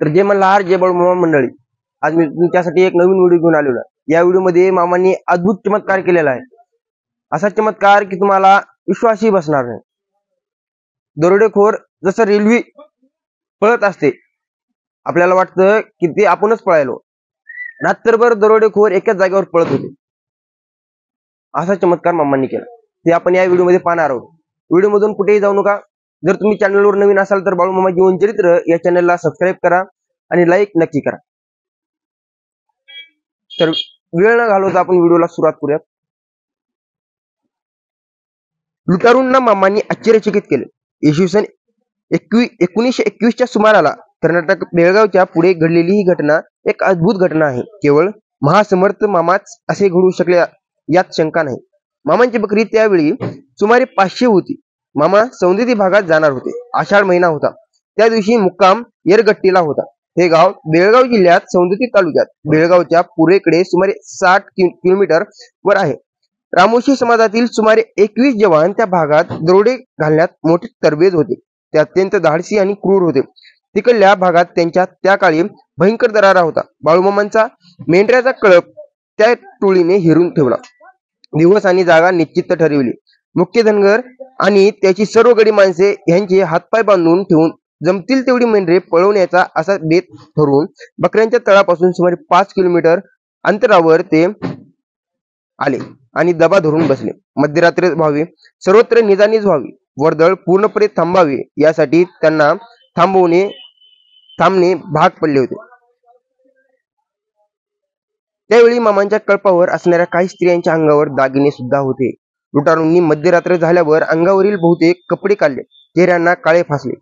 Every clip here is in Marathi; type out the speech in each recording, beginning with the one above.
तर जय मल्हार जय बाळूमामा मंडळी, आज मी तुमच्यासाठी एक नवीन व्हिडिओ घेऊन आलेलो आहे। या व्हिडिओमध्ये मामांनी अद्भुत चमत्कार केलेला आहे, असा चमत्कार की तुम्हाला विश्वासही बसणार नाही। दरोडेखोर जसं रेल्वे पळत असते, आपल्याला वाटतं की ते आपणच पळायलो, रात्रभर दरोडेखोर एकाच जागेवर पळत होते। असा चमत्कार मामांनी केला, ते आपण या व्हिडिओमध्ये पाहणार आहोत। व्हिडिओ मधून कुठेही जाऊ नका। जर तुम्ही चॅनलवर नवीन असाल तर बाळूमामा जीवन चरित्र या चॅनलला सबस्क्राईब करा आणि लाईक नक्की करा। तर वेळ न घालवता आपण व्हिडिओला सुरुवात करूया। लुटारूंना मामांनी आश्चर्यचकित केले। इसवी सन 1921च्या सुमाराला कर्नाटक बेळगावच्या पुढे घडलेली ही घटना एक अद्भुत घटना आहे। केवळ महासमर्थ मामाच असे घडू शकले यात शंका नाही। मामांची बकरी त्यावेळी सुमारे 500 होती। मामा सौंदती भागात जाणार होते। आषाढ महिना होता। त्या दिवशी मुक्काम येरगट्टीला होता। हे गाव बेळगाव जिल्ह्यात सौंदती तालुक्यात बेळगावच्या पूर्वेकडे सुमारे 60 किलोमीटर वर आहे। रामोशी समाजातील सुमारे 21 जवान त्या भागात दरोडे घालण्यात मोठे तरबेज होते। ते अत्यंत धाडसी आणि क्रूर होते। तिकडल्या भागात त्यांच्या त्या काळी भयंकर दरारा होता। बाळूमामांचा मेंढऱ्याचा कळप त्या टोळीने हेरून ठेवला। दिवस आणि जागा निश्चित ठरविली। मुख्य धनगर आणि त्याची सर्व गडी माणसे यांचे हातपाय बांधून ठेवून जमतील तेवढी मेंढरे पळवण्याचा असा बेत ठरवून बकऱ्यांच्या तळापासून सुमारे 5 किलोमीटर अंतरावर ते आले आणि दबा धरून बसले। मध्यरात्री व्हावी, सर्वत्र निजानीज व्हावी, वर्दळ पूर्णपणे थांबावी यासाठी त्यांना थांबणे भाग पडले होते। त्यावेळी मामांच्या कळपावर असणाऱ्या काही स्त्रियांच्या अंगावर दागिने सुद्धा होते। लुटारूंनी मध्यरात्र झाल्यावर अंगावरील बहुतेक कपडे काढले, चेहऱ्यांना काळे फासले,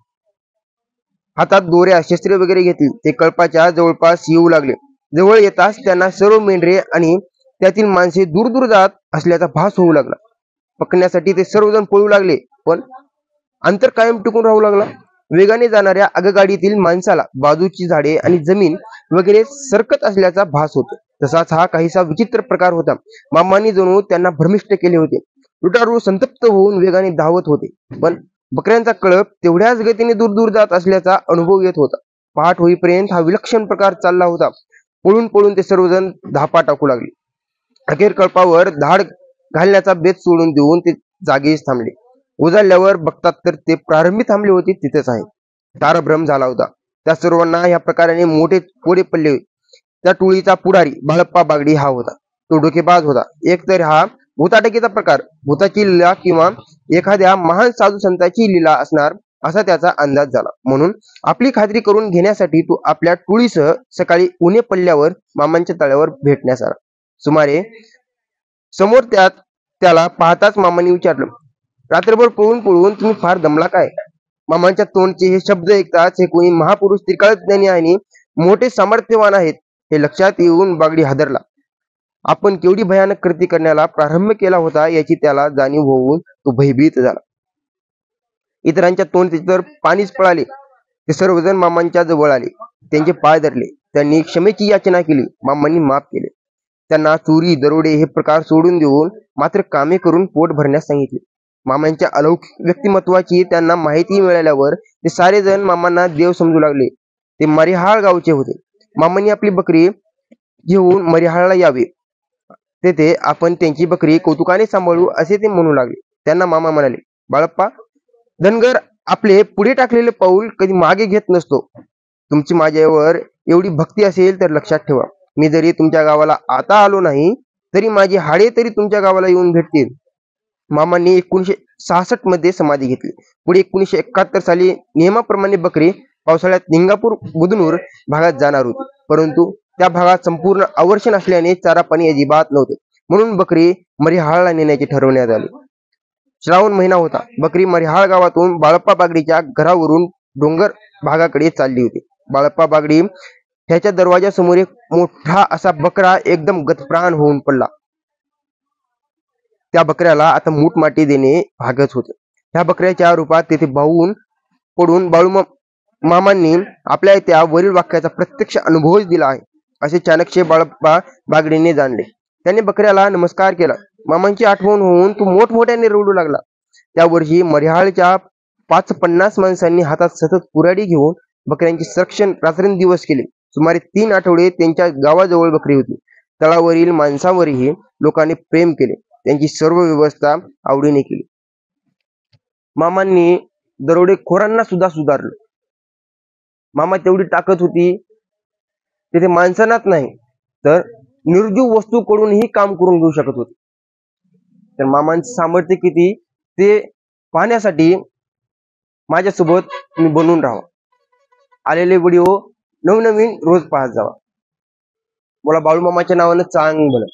हातात दोऱ्या शस्त्रे वगैरे घेतली। ते कळपाच्या जवळपास येऊ लागले। जवळ येताच त्यांना सर्व मेंढरे आणि त्यातील माणसे दूर दूर जात असल्याचा भास होऊ लागला। पकडण्यासाठी ते सर्वजण पळू लागले, पण अंतर कायम टिकून राहू लागला। वेगाने जाणाऱ्या आगगाडीतील माणसाला बाजूची झाडे आणि जमीन वगैरे सरकत असल्याचा भास होतो। तसाच हा काहीसा विचित्र प्रकार होता। मामांनी जणू त्यांना भ्रमिष्ट केले होते। लुटारू संतप्त होऊन वेगाने धावत होते, पण बकऱ्यांचा कळप तेवढ्याच गतीने दूर दूर जात असल्याचा अनुभव येत होता। पहाट होईपर्यंत हा विलक्षण प्रकार चालला होता। पळून पळून ते सर्वजण धापा टाकू लागले। अखेर कळपावर धाड घालण्याचा बेत सोडून देऊन ते जागेच थांबले। उजाडल्यावर बघतात तर ते प्रारंभी थांबले होते तिथेच आहे। तारभ्रम झाला होता। त्या सर्वांना या प्रकाराने मोठे कोडे पडले। त्या टोळीचा पुढारी बाळप्पा बागडी हा होता। तो डोकेबाज होता। एक तर हा भूताटकीचा प्रकार, भूताची लीला किंवा एखाद्या महान साधू संताची लीला असणार असा त्याचा अंदाज झाला। म्हणून आपली खात्री करून घेण्यासाठी तो आपल्या टोळीसह सकाळी उन्हे पडल्यावर मामांच्या तळ्यावर भेटण्यास आला। सुमारे समोर त्याला पाहताच मामांनी विचारलं, रात्रभर पळून पळून तुम्ही फार दमला काय? मामांच्या तोंडचे हे शब्द ऐकताच हे कोणी महापुरुष त्रिकाळज्ञानी आणि मोठे सामर्थ्यवान आहेत हे लक्षात येऊन बागडी हादरला। आपण केवढी भयानक कृती करण्याला प्रारंभ केला होता याची त्याला जाणीव होऊन तो भयभीत झाला। इतरांच्या तोंडचे तर पाणीच पळाले। ते सर्वजण मामांच्या जवळ आले, त्यांचे पाय धरले, त्यांनी क्षमेची याचना केली। मामांनी माफ केले। त्यांना चोरी दरोडे हे प्रकार सोडून देऊन मात्र कामे करून पोट भरण्यास सांगितले। मामांच्या अलौकिक व्यक्तिमत्वाची त्यांना माहिती मिळाल्यावर ते सारे जण मामांना देव समजू लागले। ते मरिहाळ गावचे होते। मामांनी आपली बकरी घेऊन मरिहाळला यावे, तेथे आपण त्यांची बकरी कौतुकाने सांभाळू असे ते म्हणू लागले। त्यांना मामा म्हणाले, बाळप्पा, धनगर आपले पुढे टाकलेले पाऊल कधी मागे घेत नसतो। तुमची माझ्यावर एवढी भक्ती असेल तर लक्षात ठेवा, मी जरी तुमच्या गावाला आता आलो नाही तरी माझी हाडे तरी तुमच्या गावाला येऊन भेटतील। मामांनी 1966 मध्ये समाधी घेतली। पुढे 1971 साली नियमाप्रमाणे बकरी पावसाळ्यात निंगापूर बुदनूर भागात जाणार होती, परंतु त्या भागात संपूर्ण आवर्षण असल्याने चारा पाणी अजिबात नव्हते। म्हणून बकरी मरिहाळला नेण्याचे ठरवण्यात आले। श्रावण महिना होता। बकरी मरिहाळ गावातून बाळप्पा बागडीच्या घरावरून डोंगर भागाकडे चालली होती। बाळप्पा बागडी ह्याच्या दरवाजासमोर एक मोठा असा बकरा एकदम गतप्राण होऊन पडला। त्या बकऱ्याला आता मूठ माती देणे भागच होते। ह्या बकऱ्याच्या रूपात तेथे पडून मामांनी आपल्या त्या वरील वाक्याचा प्रत्यक्ष अनुभवच दिला आहे असे चाणक्य बाळप्पा बागडीने जाणले। त्याने बकऱ्याला नमस्कार केला। मामांची आठवण होऊन तो मोठमोठ्याने रडू लागला। त्या वर्षी मरिहाळच्या 50 माणसांनी हातात सतत कुऱ्हाडी घेऊन बकऱ्यांचे संरक्षण रात्रंदिवस केले. सुमारे 3 आठवडे त्यांच्या गावाजवळ बकरी होती. तळावरील माणसांवरही लोकांनी प्रेम केले. त्यांची सर्व व्यवस्था आवडीने केली. मामांनी दरोडेखोरांना सुद्धा सुधारलं. मामा तेवढी ताकद होती, तिथे माणसांनाच नाही तर निर्जीव वस्तूकडूनही काम करून घेऊ शकत होते. तर मामांचं सामर्थ्य किती ते पाहण्यासाठी माझ्यासोबत तुम्ही बनवून राहा. आलेले व्हिडिओ नवनवीन रोज पाहत जावा. मला बाळू मामाच्या नावानं चांगलं